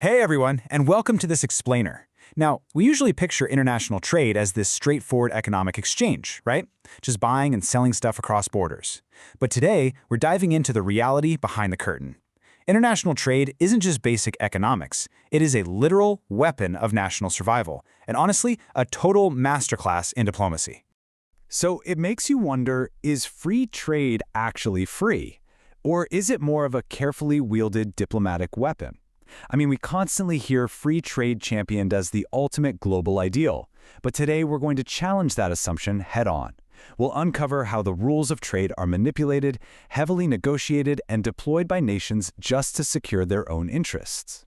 Hey everyone, and welcome to this explainer. Now, we usually picture international trade as this straightforward economic exchange, right? Just buying and selling stuff across borders. But today, we're diving into the reality behind the curtain. International trade isn't just basic economics. It is a literal weapon of national survival, and honestly, a total masterclass in diplomacy. So it makes you wonder, is free trade actually free? Or is it more of a carefully wielded diplomatic weapon? I mean, we constantly hear free trade championed as the ultimate global ideal, but today we're going to challenge that assumption head-on. We'll uncover how the rules of trade are manipulated, heavily negotiated, and deployed by nations just to secure their own interests.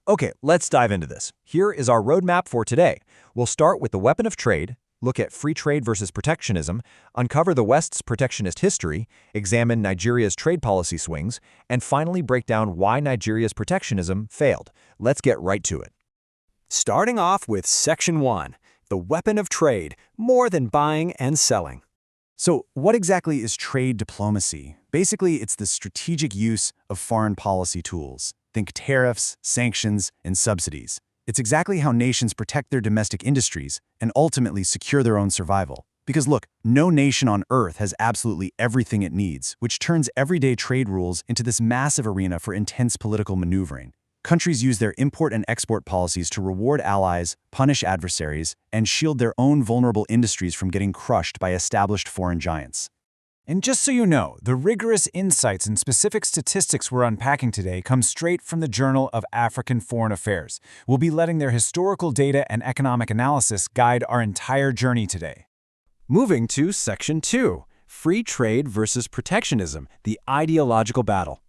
Okay, let's dive into this. Here is our roadmap for today. We'll start with the weapon of trade, look at free trade versus protectionism, uncover the West's protectionist history, examine Nigeria's trade policy swings, and finally break down why Nigeria's protectionism failed. Let's get right to it. Starting off with Section 1, the weapon of trade, more than buying and selling. So, what exactly is trade diplomacy? Basically, it's the strategic use of foreign policy tools. Think tariffs, sanctions, and subsidies. It's exactly how nations protect their domestic industries and ultimately secure their own survival. Because look, no nation on Earth has absolutely everything it needs, which turns everyday trade rules into this massive arena for intense political maneuvering. Countries use their import and export policies to reward allies, punish adversaries, and shield their own vulnerable industries from getting crushed by established foreign giants. And just so you know, the rigorous insights and specific statistics we're unpacking today come straight from the Journal of African Foreign Affairs. We'll be letting their historical data and economic analysis guide our entire journey today. Moving to Section 2, free trade versus protectionism, the ideological battle.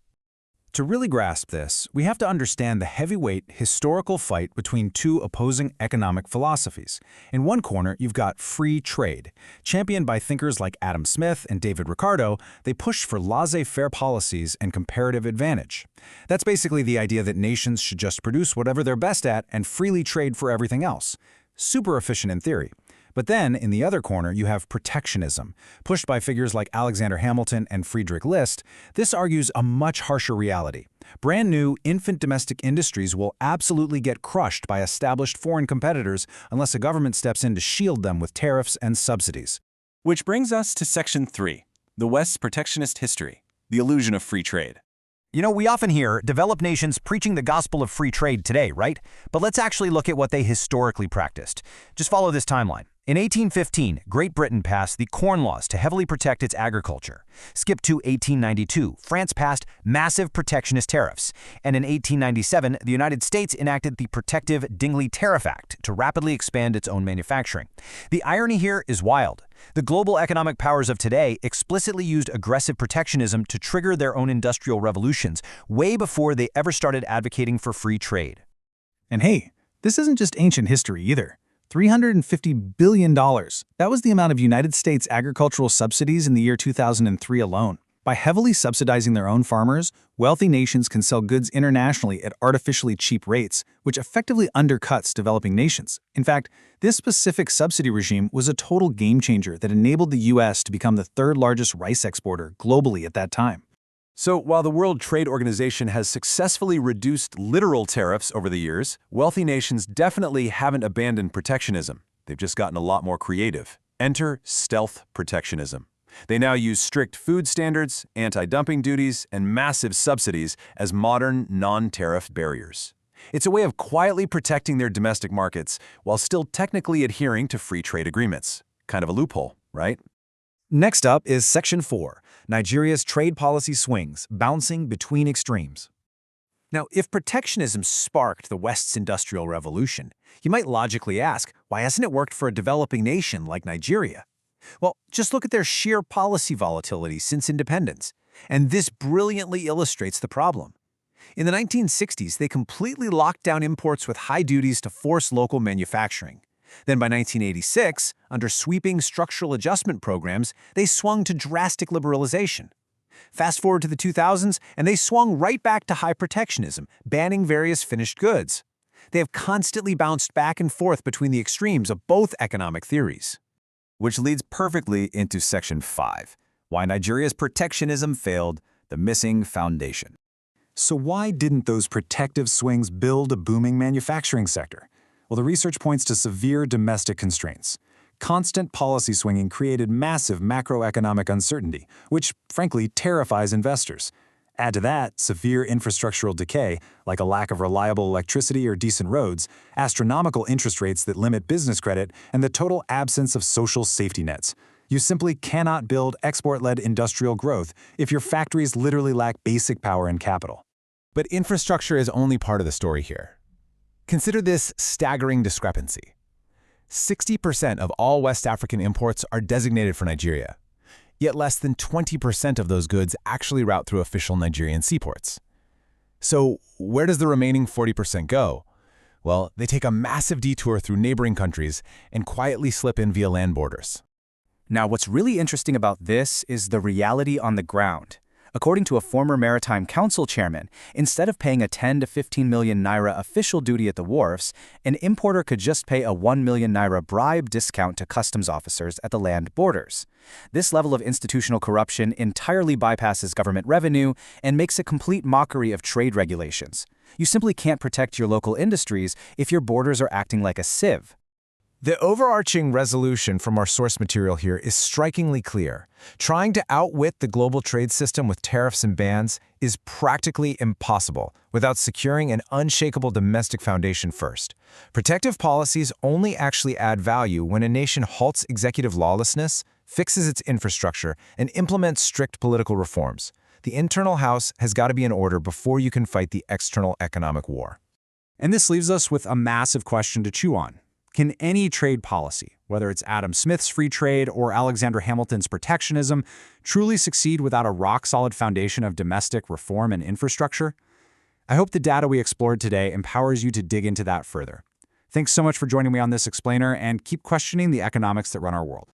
To really grasp this, we have to understand the heavyweight historical fight between two opposing economic philosophies. In one corner, you've got free trade. Championed by thinkers like Adam Smith and David Ricardo, they push for laissez-faire policies and comparative advantage. That's basically the idea that nations should just produce whatever they're best at and freely trade for everything else. Super efficient in theory. But then, in the other corner, you have protectionism. Pushed by figures like Alexander Hamilton and Friedrich List, this argues a much harsher reality. Brand new, infant domestic industries will absolutely get crushed by established foreign competitors unless a government steps in to shield them with tariffs and subsidies. Which brings us to Section 3, the West's protectionist history, the illusion of free trade. You know, we often hear developed nations preaching the gospel of free trade today, right? But let's actually look at what they historically practiced. Just follow this timeline. In 1815, Great Britain passed the Corn Laws to heavily protect its agriculture. Skip to 1892, France passed massive protectionist tariffs. And in 1897, the United States enacted the Protective Dingley Tariff Act to rapidly expand its own manufacturing. The irony here is wild. The global economic powers of today explicitly used aggressive protectionism to trigger their own industrial revolutions way before they ever started advocating for free trade. And hey, this isn't just ancient history either. $350 billion. That was the amount of United States agricultural subsidies in the year 2003 alone. By heavily subsidizing their own farmers, wealthy nations can sell goods internationally at artificially cheap rates, which effectively undercuts developing nations. In fact, this specific subsidy regime was a total game changer that enabled the U.S. to become the third largest rice exporter globally at that time. So while the World Trade Organization has successfully reduced literal tariffs over the years, wealthy nations definitely haven't abandoned protectionism. They've just gotten a lot more creative. Enter stealth protectionism. They now use strict food standards, anti-dumping duties, and massive subsidies as modern, non-tariff barriers. It's a way of quietly protecting their domestic markets while still technically adhering to free trade agreements. Kind of a loophole, right? Next up is Section 4, Nigeria's trade policy swings, bouncing between extremes. Now, if protectionism sparked the West's Industrial Revolution, you might logically ask, why hasn't it worked for a developing nation like Nigeria? Well, just look at their sheer policy volatility since independence, and this brilliantly illustrates the problem. In the 1960s, they completely locked down imports with high duties to force local manufacturing. Then by 1986, under sweeping structural adjustment programs, they swung to drastic liberalization. Fast forward to the 2000s, and they swung right back to high protectionism, banning various finished goods. They have constantly bounced back and forth between the extremes of both economic theories. Which leads perfectly into Section 5, why Nigeria's protectionism failed, the missing foundation. So why didn't those protective swings build a booming manufacturing sector? Well, the research points to severe domestic constraints. Constant policy swinging created massive macroeconomic uncertainty, which, frankly, terrifies investors. Add to that severe infrastructural decay, like a lack of reliable electricity or decent roads, astronomical interest rates that limit business credit, and the total absence of social safety nets. You simply cannot build export-led industrial growth if your factories literally lack basic power and capital. But infrastructure is only part of the story here. Consider this staggering discrepancy. 60% of all West African imports are designated for Nigeria, yet less than 20% of those goods actually route through official Nigerian seaports. So where does the remaining 40% go? Well, they take a massive detour through neighboring countries and quietly slip in via land borders. Now, what's really interesting about this is the reality on the ground. According to a former Maritime Council chairman, instead of paying a 10 to 15 million naira official duty at the wharfs, an importer could just pay a 1 million naira bribe discount to customs officers at the land borders. This level of institutional corruption entirely bypasses government revenue and makes a complete mockery of trade regulations. You simply can't protect your local industries if your borders are acting like a sieve. The overarching resolution from our source material here is strikingly clear. Trying to outwit the global trade system with tariffs and bans is practically impossible without securing an unshakable domestic foundation first. Protective policies only actually add value when a nation halts executive lawlessness, fixes its infrastructure, and implements strict political reforms. The internal house has got to be in order before you can fight the external economic war. And this leaves us with a massive question to chew on. Can any trade policy, whether it's Adam Smith's free trade or Alexander Hamilton's protectionism, truly succeed without a rock-solid foundation of domestic reform and infrastructure? I hope the data we explored today empowers you to dig into that further. Thanks so much for joining me on this explainer, and keep questioning the economics that run our world.